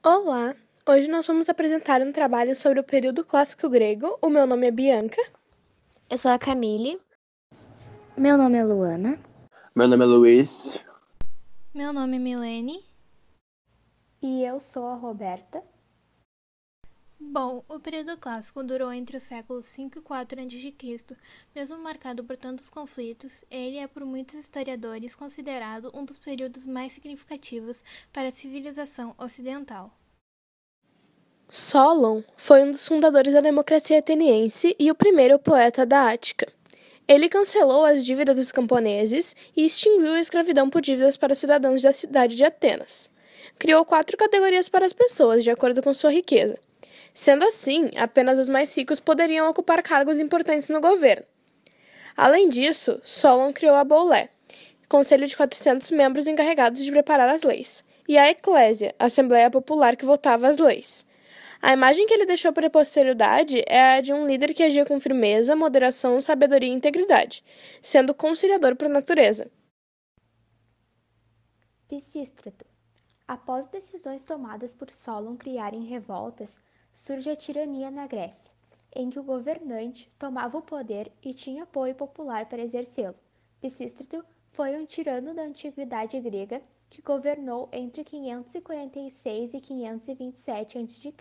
Olá! Hoje nós vamos apresentar um trabalho sobre o período clássico grego. O meu nome é Bianca. Eu sou a Camille. Meu nome é Luana. Meu nome é Luiz. Meu nome é Milene. E eu sou a Roberta. Bom, o período clássico durou entre os séculos 5 e 4 a.C., mesmo marcado por tantos conflitos. Ele é por muitos historiadores considerado um dos períodos mais significativos para a civilização ocidental. Solon foi um dos fundadores da democracia ateniense e o primeiro poeta da Ática. Ele cancelou as dívidas dos camponeses e extinguiu a escravidão por dívidas para os cidadãos da cidade de Atenas. Criou 4 categorias para as pessoas, de acordo com sua riqueza. Sendo assim, apenas os mais ricos poderiam ocupar cargos importantes no governo. Além disso, Solon criou a Boulé, conselho de 400 membros encarregados de preparar as leis, e a Eclésia, assembleia popular que votava as leis. A imagem que ele deixou para a posteridade é a de um líder que agia com firmeza, moderação, sabedoria e integridade, sendo conciliador por natureza. Pisístrato. Após decisões tomadas por Solon criarem revoltas, surge a tirania na Grécia, em que o governante tomava o poder e tinha apoio popular para exercê-lo. Pisístrato foi um tirano da antiguidade grega que governou entre 546 e 527 a.C.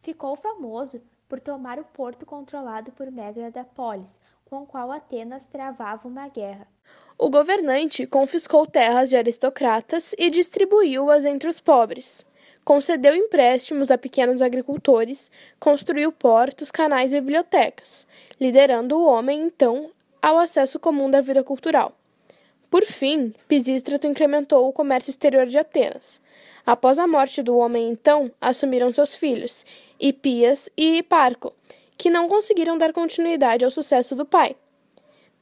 Ficou famoso por tomar o porto controlado por Megra da Polis, com o qual Atenas travava uma guerra. O governante confiscou terras de aristocratas e distribuiu-as entre os pobres. Concedeu empréstimos a pequenos agricultores, construiu portos, canais e bibliotecas, liderando o homem, então, ao acesso comum da vida cultural. Por fim, Pisístrato incrementou o comércio exterior de Atenas. Após a morte do homem, então, assumiram seus filhos, Hipias e Hiparco, que não conseguiram dar continuidade ao sucesso do pai.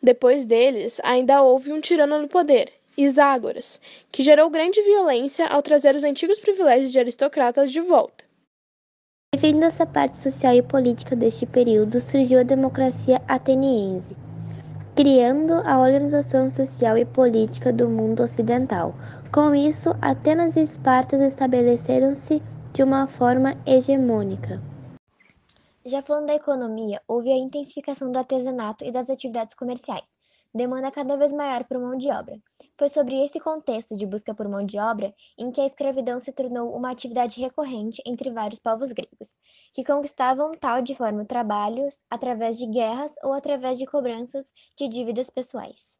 Depois deles, ainda houve um tirano no poder, Iságoras, que gerou grande violência ao trazer os antigos privilégios de aristocratas de volta. Vivendo essa parte social e política deste período, surgiu a democracia ateniense, criando a organização social e política do mundo ocidental. Com isso, Atenas e Esparta estabeleceram-se de uma forma hegemônica. Já falando da economia, houve a intensificação do artesanato e das atividades comerciais, demanda cada vez maior por mão de obra. Foi sobre esse contexto de busca por mão de obra em que a escravidão se tornou uma atividade recorrente entre vários povos gregos, que conquistavam tal de forma trabalhos através de guerras ou através de cobranças de dívidas pessoas.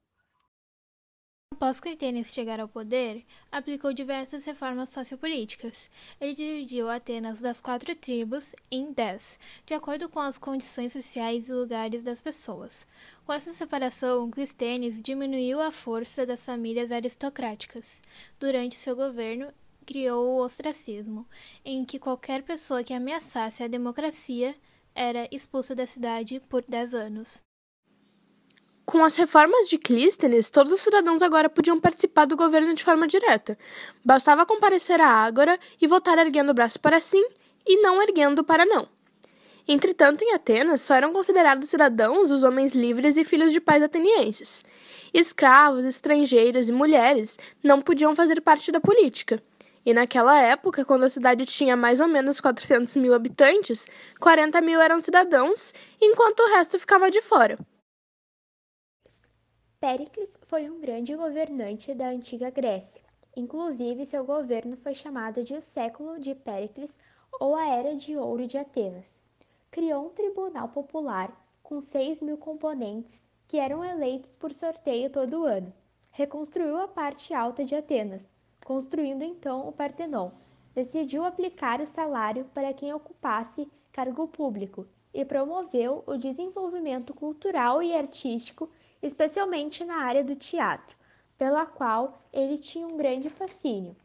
Após Clístenes chegar ao poder, aplicou diversas reformas sociopolíticas. Ele dividiu Atenas das 4 tribos em 10, de acordo com as condições sociais e lugares das pessoas. Com essa separação, Clístenes diminuiu a força das famílias aristocráticas. Durante seu governo, criou o ostracismo, em que qualquer pessoa que ameaçasse a democracia era expulsa da cidade por 10 anos. Com as reformas de Clístenes, todos os cidadãos agora podiam participar do governo de forma direta. Bastava comparecer à ágora e votar erguendo o braço para sim e não erguendo para não. Entretanto, em Atenas, só eram considerados cidadãos os homens livres e filhos de pais atenienses. Escravos, estrangeiros e mulheres não podiam fazer parte da política. E naquela época, quando a cidade tinha mais ou menos 400 mil habitantes, 40 mil eram cidadãos, enquanto o resto ficava de fora. Péricles foi um grande governante da antiga Grécia. Inclusive, seu governo foi chamado de o século de Péricles ou a Era de Ouro de Atenas. Criou um tribunal popular com 6.000 componentes que eram eleitos por sorteio todo ano. Reconstruiu a parte alta de Atenas, construindo então o Partenon. Decidiu aplicar o salário para quem ocupasse cargo público e promoveu o desenvolvimento cultural e artístico, especialmente na área do teatro, pela qual ele tinha um grande fascínio.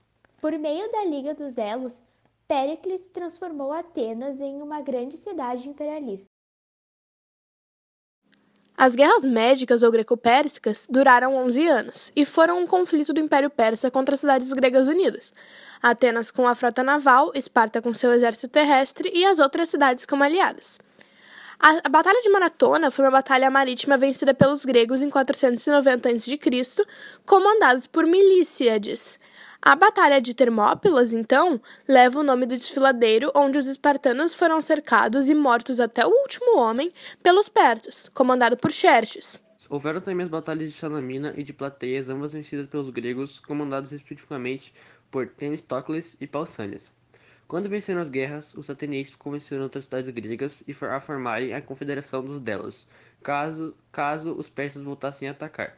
Por meio da Liga dos Delos, Péricles transformou Atenas em uma grande cidade imperialista. As guerras médicas ou greco-pérsicas duraram 11 anos e foram um conflito do Império Persa contra as cidades gregas unidas. Atenas com a frota naval, Esparta com seu exército terrestre e as outras cidades como aliadas. A Batalha de Maratona foi uma batalha marítima vencida pelos gregos em 490 a.C., comandados por Milíciades. A Batalha de Termópilas, então, leva o nome do desfiladeiro onde os espartanos foram cercados e mortos até o último homem pelos persas, comandado por Xerxes. Houveram também as batalhas de Salamina e de Plateias, ambas vencidas pelos gregos, comandados respectivamente por Temístocles e Pausânias. Quando venceram as guerras, os atenienses convenceram outras cidades gregas a formarem a Confederação dos Delos, caso os persas voltassem a atacar.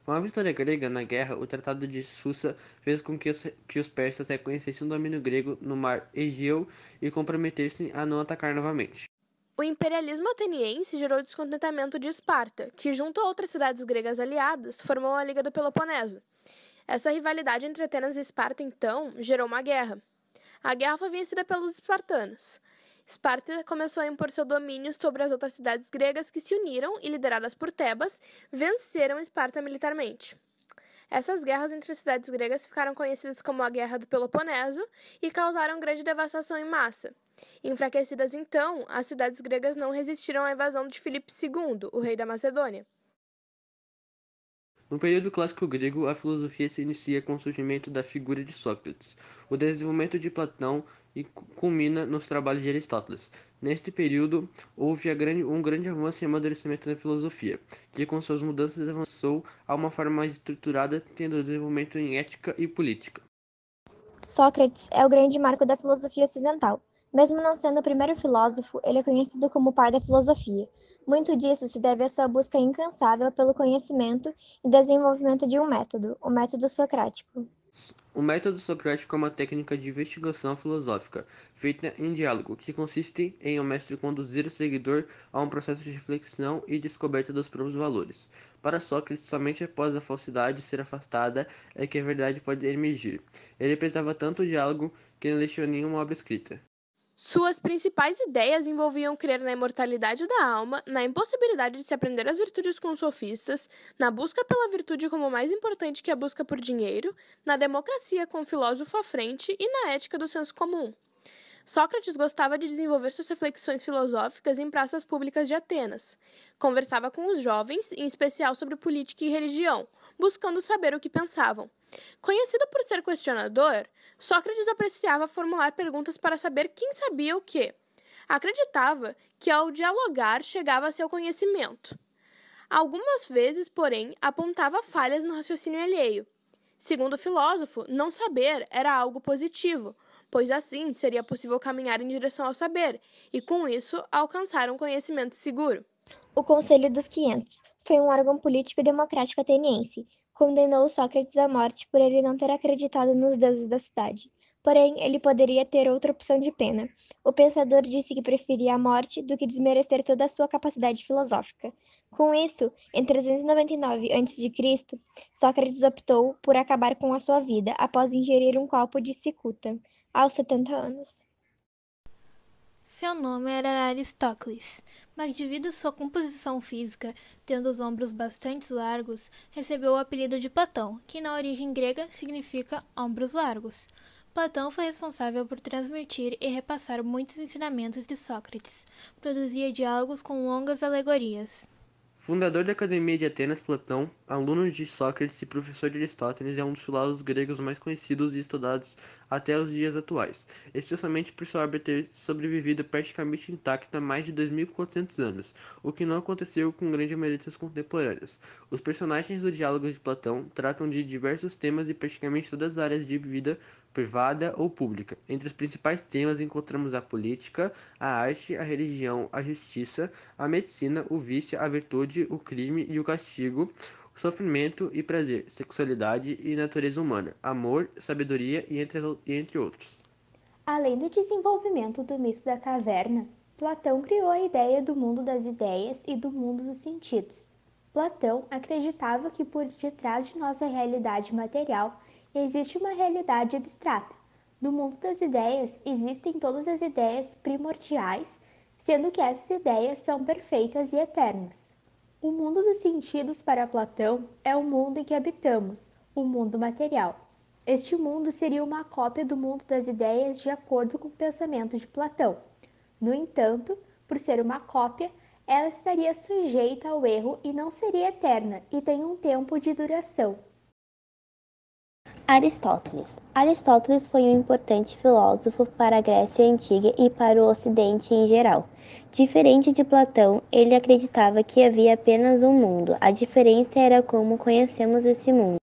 Com a vitória grega na guerra, o Tratado de Susa fez com que os persas reconhecessem o domínio grego no mar Egeu e comprometessem a não atacar novamente. O imperialismo ateniense gerou descontentamento de Esparta, que, junto a outras cidades gregas aliadas, formou a Liga do Peloponeso. Essa rivalidade entre Atenas e Esparta, então, gerou uma guerra. A guerra foi vencida pelos espartanos. Esparta começou a impor seu domínio sobre as outras cidades gregas que se uniram e, lideradas por Tebas, venceram Esparta militarmente. Essas guerras entre as cidades gregas ficaram conhecidas como a Guerra do Peloponeso e causaram grande devastação em massa. Enfraquecidas então, as cidades gregas não resistiram à invasão de Filipe II, o rei da Macedônia. No período clássico grego, a filosofia se inicia com o surgimento da figura de Sócrates. O desenvolvimento de Platão culmina nos trabalhos de Aristóteles. Neste período, houve um grande avanço e amadurecimento da filosofia, que com suas mudanças avançou a uma forma mais estruturada, tendo desenvolvimento em ética e política. Sócrates é o grande marco da filosofia ocidental. Mesmo não sendo o primeiro filósofo, ele é conhecido como o pai da filosofia. Muito disso se deve à sua busca incansável pelo conhecimento e desenvolvimento de um método, o método socrático. O método socrático é uma técnica de investigação filosófica, feita em diálogo, que consiste em o mestre conduzir o seguidor a um processo de reflexão e descoberta dos próprios valores. Para Sócrates, somente após a falsidade ser afastada é que a verdade pode emergir. Ele prezava tanto o diálogo que não deixou nenhuma obra escrita. Suas principais ideias envolviam crer na imortalidade da alma, na impossibilidade de se aprender as virtudes com os sofistas, na busca pela virtude como mais importante que a busca por dinheiro, na democracia com o filósofo à frente e na ética do senso comum. Sócrates gostava de desenvolver suas reflexões filosóficas em praças públicas de Atenas. Conversava com os jovens, em especial sobre política e religião, buscando saber o que pensavam. Conhecido por ser questionador, Sócrates apreciava formular perguntas para saber quem sabia o quê. Acreditava que ao dialogar chegava-se ao conhecimento. Algumas vezes, porém, apontava falhas no raciocínio alheio. Segundo o filósofo, não saber era algo positivo, pois assim seria possível caminhar em direção ao saber e, com isso, alcançar um conhecimento seguro. O Conselho dos 500 foi um órgão político e democrático ateniense. Condenou Sócrates à morte por ele não ter acreditado nos deuses da cidade. Porém, ele poderia ter outra opção de pena. O pensador disse que preferia a morte do que desmerecer toda a sua capacidade filosófica. Com isso, em 399 a.C., Sócrates optou por acabar com a sua vida após ingerir um copo de cicuta, aos 70 anos. Seu nome era Aristócles, mas devido à sua composição física, tendo os ombros bastante largos, recebeu o apelido de Platão, que na origem grega significa ombros largos. Platão foi responsável por transmitir e repassar muitos ensinamentos de Sócrates. Produzia diálogos com longas alegorias. Fundador da Academia de Atenas, Platão, aluno de Sócrates e professor de Aristóteles, é um dos filósofos gregos mais conhecidos e estudados até os dias atuais, especialmente por sua obra ter sobrevivido praticamente intacta há mais de 2.400 anos, o que não aconteceu com grande maioria de seus contemporâneos. Os personagens do Diálogos de Platão tratam de diversos temas e praticamente todas as áreas de vida privada ou pública. Entre os principais temas encontramos a política, a arte, a religião, a justiça, a medicina, o vício, a virtude, o crime e o castigo, o sofrimento e prazer, sexualidade e natureza humana, amor, sabedoria e entre outros. Além do desenvolvimento do mito da caverna, Platão criou a ideia do mundo das ideias e do mundo dos sentidos. Platão acreditava que por detrás de nossa realidade material existe uma realidade abstrata. No mundo das ideias existem todas as ideias primordiais, sendo que essas ideias são perfeitas e eternas. O mundo dos sentidos para Platão é o mundo em que habitamos, o mundo material. Este mundo seria uma cópia do mundo das ideias de acordo com o pensamento de Platão. No entanto, por ser uma cópia, ela estaria sujeita ao erro e não seria eterna, e tem um tempo de duração. Aristóteles. Aristóteles foi um importante filósofo para a Grécia Antiga e para o Ocidente em geral. Diferente de Platão, ele acreditava que havia apenas um mundo. A diferença era como conhecemos esse mundo.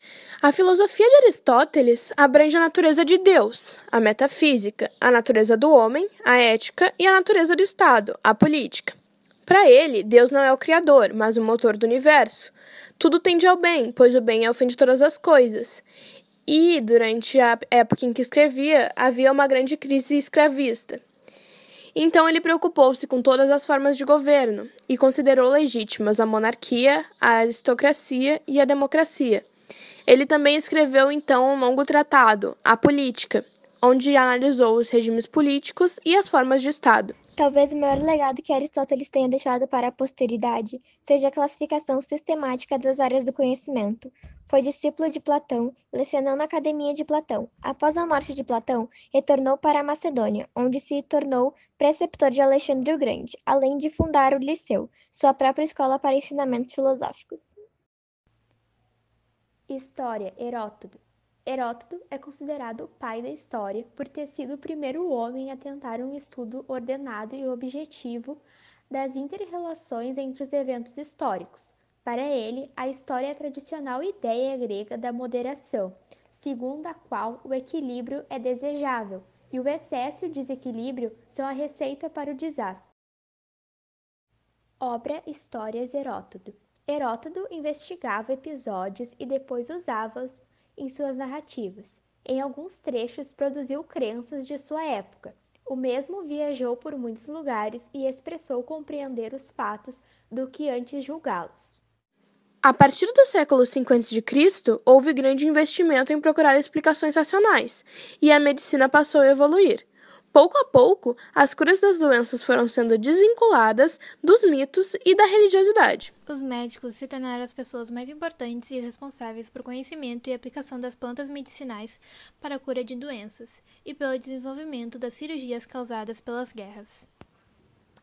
A filosofia de Aristóteles abrange a natureza de Deus, a metafísica, a natureza do homem, a ética e a natureza do Estado, a política. Para ele, Deus não é o Criador, mas o motor do universo. Tudo tende ao bem, pois o bem é o fim de todas as coisas. E, durante a época em que escrevia, havia uma grande crise escravista. Então ele preocupou-se com todas as formas de governo e considerou legítimas a monarquia, a aristocracia e a democracia. Ele também escreveu então um longo tratado, A Política, onde analisou os regimes políticos e as formas de Estado. Talvez o maior legado que Aristóteles tenha deixado para a posteridade seja a classificação sistemática das áreas do conhecimento. Foi discípulo de Platão, lecionou na Academia de Platão. Após a morte de Platão, retornou para a Macedônia, onde se tornou preceptor de Alexandre o Grande, além de fundar o Liceu, sua própria escola para ensinamentos filosóficos. História, Heródoto. Heródoto é considerado o pai da história por ter sido o primeiro homem a tentar um estudo ordenado e objetivo das inter-relações entre os eventos históricos. Para ele, a história é a tradicional ideia grega da moderação, segundo a qual o equilíbrio é desejável e o excesso e o desequilíbrio são a receita para o desastre. Obra Histórias Heródoto. Heródoto investigava episódios e depois usava-os em suas narrativas. Em alguns trechos produziu crenças de sua época. O mesmo viajou por muitos lugares e expressou compreender os fatos do que antes julgá-los. A partir do século 5 a.C., houve grande investimento em procurar explicações racionais, e a medicina passou a evoluir. Pouco a pouco, as curas das doenças foram sendo desvinculadas dos mitos e da religiosidade. Os médicos se tornaram as pessoas mais importantes e responsáveis por conhecimento e aplicação das plantas medicinais para a cura de doenças e pelo desenvolvimento das cirurgias causadas pelas guerras.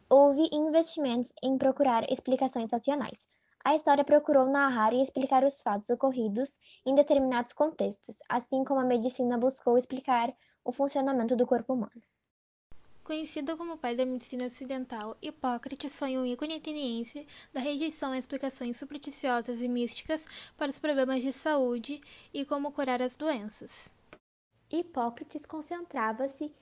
Houve investimentos em procurar explicações racionais. A história procurou narrar e explicar os fatos ocorridos em determinados contextos, assim como a medicina buscou explicar o funcionamento do corpo humano. Conhecido como pai da medicina ocidental, Hipócrates foi um ícone ateniense da rejeição a explicações supersticiosas e místicas para os problemas de saúde e como curar as doenças. Hipócrates concentrava-se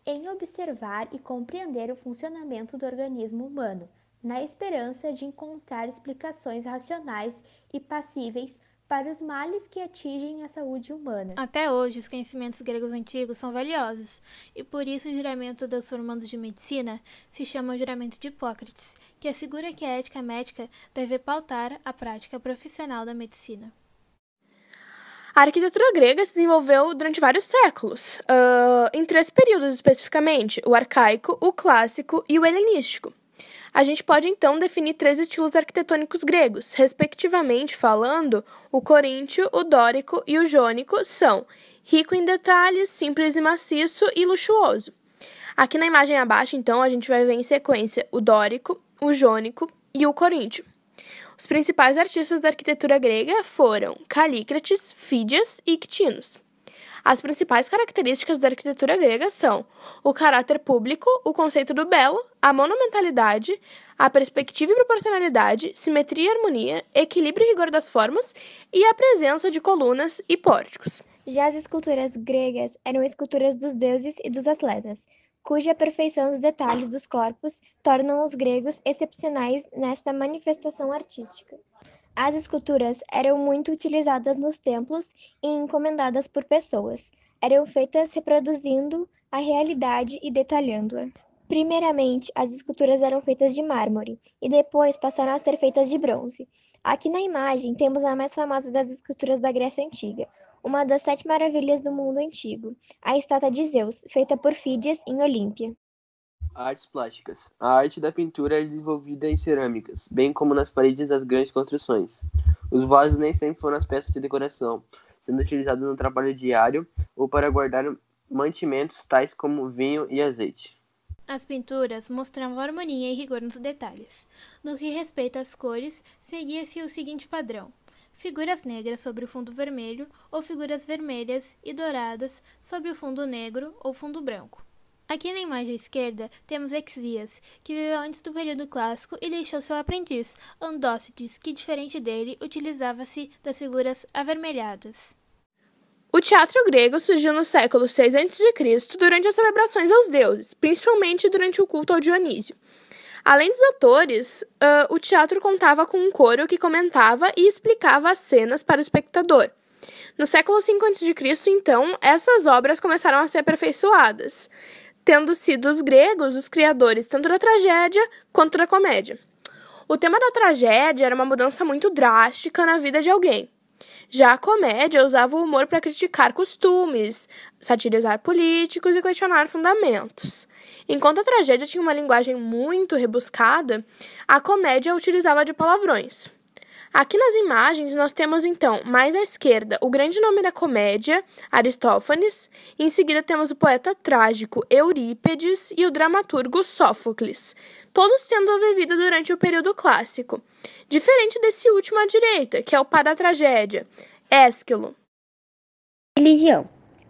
em observar e compreender o funcionamento do organismo humano, na esperança de encontrar explicações racionais e passíveis para os males que atingem a saúde humana. Até hoje, os conhecimentos gregos antigos são valiosos, e por isso o juramento dos formandos de medicina se chama juramento de Hipócrates, que assegura que a ética médica deve pautar a prática profissional da medicina. A arquitetura grega se desenvolveu durante vários séculos, em 3 períodos especificamente, o arcaico, o clássico e o helenístico. A gente pode, então, definir 3 estilos arquitetônicos gregos, respectivamente falando, o coríntio, o dórico e o jônico são rico em detalhes, simples e maciço e luxuoso. Aqui na imagem abaixo, então, a gente vai ver em sequência o dórico, o jônico e o coríntio. Os principais artistas da arquitetura grega foram Calícrates, Fídias e Ctinos. As principais características da arquitetura grega são o caráter público, o conceito do belo, a monumentalidade, a perspectiva e proporcionalidade, simetria e harmonia, equilíbrio e rigor das formas e a presença de colunas e pórticos. Já as esculturas gregas eram esculturas dos deuses e dos atletas, cuja perfeição dos detalhes dos corpos tornam os gregos excepcionais nessa manifestação artística. As esculturas eram muito utilizadas nos templos e encomendadas por pessoas. Eram feitas reproduzindo a realidade e detalhando-a. Primeiramente, as esculturas eram feitas de mármore e depois passaram a ser feitas de bronze. Aqui na imagem temos a mais famosa das esculturas da Grécia Antiga, uma das 7 maravilhas do mundo antigo, a estátua de Zeus, feita por Fídias em Olímpia. Artes plásticas. A arte da pintura é desenvolvida em cerâmicas, bem como nas paredes das grandes construções. Os vasos nem sempre foram as peças de decoração, sendo utilizados no trabalho diário ou para guardar mantimentos tais como vinho e azeite. As pinturas mostravam harmonia e rigor nos detalhes. No que respeita às cores, seguia-se o seguinte padrão: figuras negras sobre o fundo vermelho ou figuras vermelhas e douradas sobre o fundo negro ou fundo branco. Aqui na imagem à esquerda temos Exias, que viveu antes do período clássico e deixou seu aprendiz, Andócides, que, diferente dele, utilizava-se das figuras avermelhadas. O teatro grego surgiu no século 6 a.C. durante as celebrações aos deuses, principalmente durante o culto ao Dionísio. Além dos atores, o teatro contava com um coro que comentava e explicava as cenas para o espectador. No século 5 a.C., então, essas obras começaram a ser aperfeiçoadas, tendo sido os gregos os criadores tanto da tragédia quanto da comédia. O tema da tragédia era uma mudança muito drástica na vida de alguém. Já a comédia usava o humor para criticar costumes, satirizar políticos e questionar fundamentos. Enquanto a tragédia tinha uma linguagem muito rebuscada, a comédia utilizava de palavrões. Aqui nas imagens nós temos então, mais à esquerda, o grande nome da comédia, Aristófanes, em seguida temos o poeta trágico Eurípedes e o dramaturgo Sófocles, todos tendo vivido durante o período clássico. Diferente desse último à direita, que é o pai da tragédia, Ésquilo. Religião.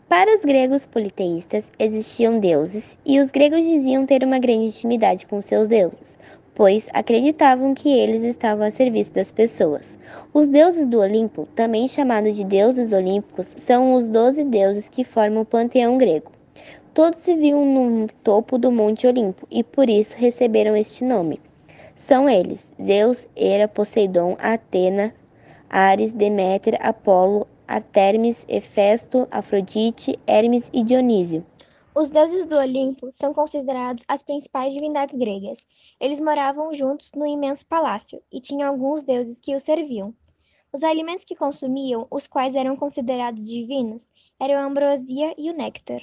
Para os gregos politeístas existiam deuses, e os gregos diziam ter uma grande intimidade com seus deuses, pois acreditavam que eles estavam a serviço das pessoas. Os deuses do Olimpo, também chamados de deuses olímpicos, são os 12 deuses que formam o panteão grego. Todos viviam no topo do Monte Olimpo e por isso receberam este nome. São eles: Zeus, Hera, Poseidon, Atena, Ares, Deméter, Apolo, Artemis, Hefesto, Afrodite, Hermes e Dionísio. Os deuses do Olimpo são considerados as principais divindades gregas. Eles moravam juntos no imenso palácio e tinham alguns deuses que os serviam. Os alimentos que consumiam, os quais eram considerados divinos, eram a ambrosia e o néctar.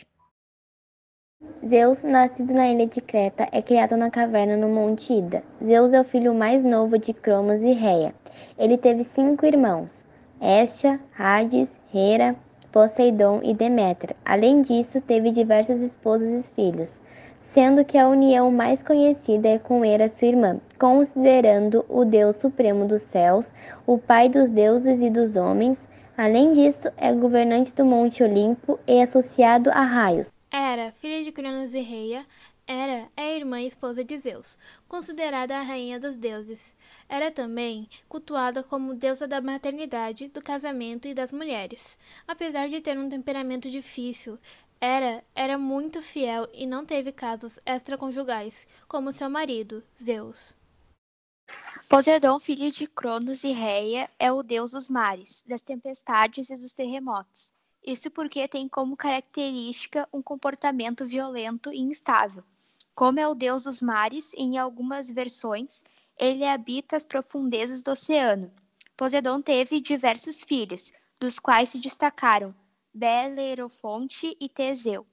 Zeus, nascido na ilha de Creta, é criado na caverna no Monte Ida. Zeus é o filho mais novo de Cronos e Reia. Ele teve 5 irmãos: Hestia, Hades, Hera, Poseidon e Deméter. Além disso, teve diversas esposas e filhos, sendo que a união mais conhecida é com Hera, sua irmã, considerando o Deus Supremo dos céus, o pai dos deuses e dos homens. Além disso, é governante do Monte Olimpo e associado a raios. Hera, filha de Cronos e Reia, Hera é a irmã e esposa de Zeus, considerada a rainha dos deuses. Era também cultuada como deusa da maternidade, do casamento e das mulheres. Apesar de ter um temperamento difícil, Hera era muito fiel e não teve casos extraconjugais, como seu marido, Zeus. Poseidon, filho de Cronos e Reia, é o deus dos mares, das tempestades e dos terremotos. Isso porque tem como característica um comportamento violento e instável. Como é o deus dos mares, em algumas versões, ele habita as profundezas do oceano. Poseidon teve diversos filhos, dos quais se destacaram Belerofonte e Teseu.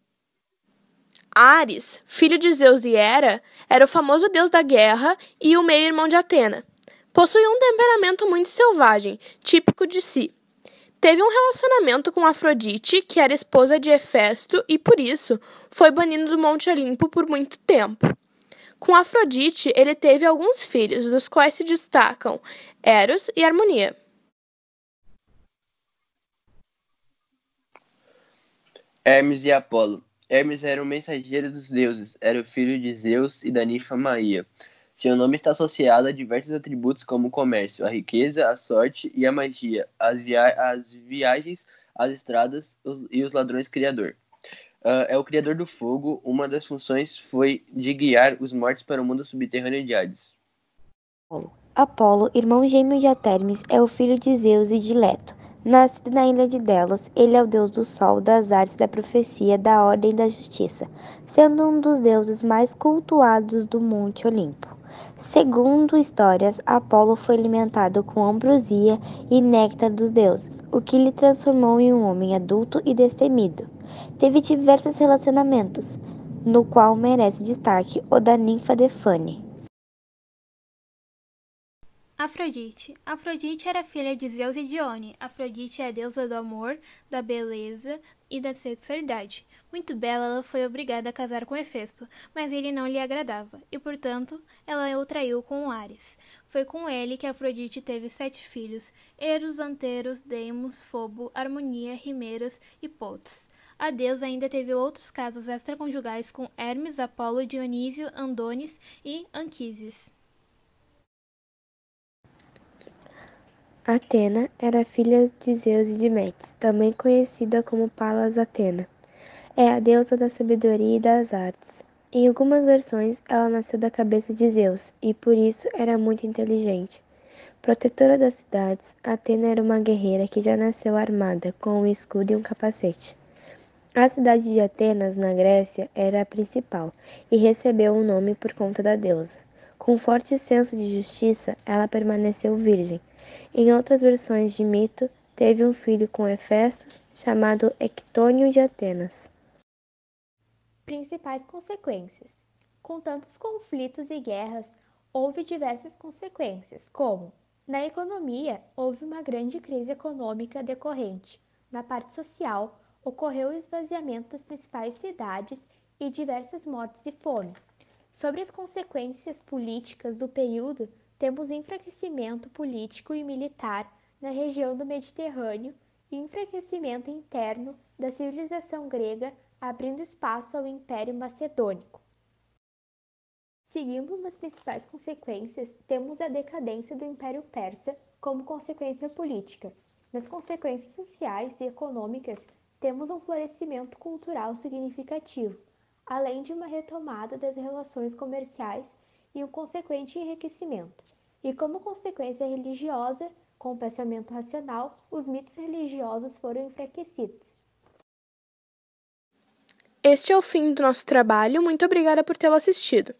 Ares, filho de Zeus e Hera, era o famoso deus da guerra e o meio-irmão de Atena. Possuía um temperamento muito selvagem, típico de si. Teve um relacionamento com Afrodite, que era esposa de Hefesto, e por isso foi banido do Monte Olimpo por muito tempo. Com Afrodite, ele teve alguns filhos, dos quais se destacam Eros e Harmonia. Hermes e Apolo. Hermes era o mensageiro dos deuses, era o filho de Zeus e da ninfa Maia. Seu nome está associado a diversos atributos como o comércio, a riqueza, a sorte e a magia, as viagens, as estradas e os ladrões criador. É o criador do fogo. Uma das funções foi de guiar os mortos para o mundo subterrâneo de Hades. Apolo, irmão gêmeo de Artemis, é o filho de Zeus e de Leto. Nascido na ilha de Delos, ele é o deus do sol, das artes, da profecia, da ordem e da justiça, sendo um dos deuses mais cultuados do Monte Olimpo. Segundo histórias, Apolo foi alimentado com ambrosia e néctar dos deuses, o que lhe transformou em um homem adulto e destemido. Teve diversos relacionamentos, no qual merece destaque o da ninfa Defane. Afrodite. Afrodite era filha de Zeus e Dione. Afrodite é a deusa do amor, da beleza e da sexualidade. Muito bela, ela foi obrigada a casar com Hefesto, mas ele não lhe agradava, e, portanto, ela o traiu com Ares. Foi com ele que Afrodite teve 7 filhos, Eros, Anteros, Deimos, Fobo, Harmonia, Rimeras e Potos. A deusa ainda teve outros casos extraconjugais com Hermes, Apolo, Dionísio, Andonis e Anquises. Atena era filha de Zeus e de Metis, também conhecida como Palas Atena. É a deusa da sabedoria e das artes. Em algumas versões, ela nasceu da cabeça de Zeus e por isso era muito inteligente. Protetora das cidades, Atena era uma guerreira que já nasceu armada, com um escudo e um capacete. A cidade de Atenas, na Grécia, era a principal e recebeu o nome por conta da deusa. Com forte senso de justiça, ela permaneceu virgem. Em outras versões de mito, teve um filho com Hefesto, chamado Ectônio de Atenas. Principais consequências. Com tantos conflitos e guerras, houve diversas consequências, como, na economia, houve uma grande crise econômica decorrente. Na parte social, ocorreu o esvaziamento das principais cidades e diversas mortes e fome. Sobre as consequências políticas do período, temos enfraquecimento político e militar na região do Mediterrâneo e enfraquecimento interno da civilização grega, abrindo espaço ao Império Macedônico. Seguindo nas principais consequências, temos a decadência do Império Persa como consequência política. Nas consequências sociais e econômicas, temos um florescimento cultural significativo, além de uma retomada das relações comerciais e um consequente enriquecimento. E como consequência religiosa, com o pensamento racional, os mitos religiosos foram enfraquecidos. Este é o fim do nosso trabalho. Muito obrigada por tê-lo assistido.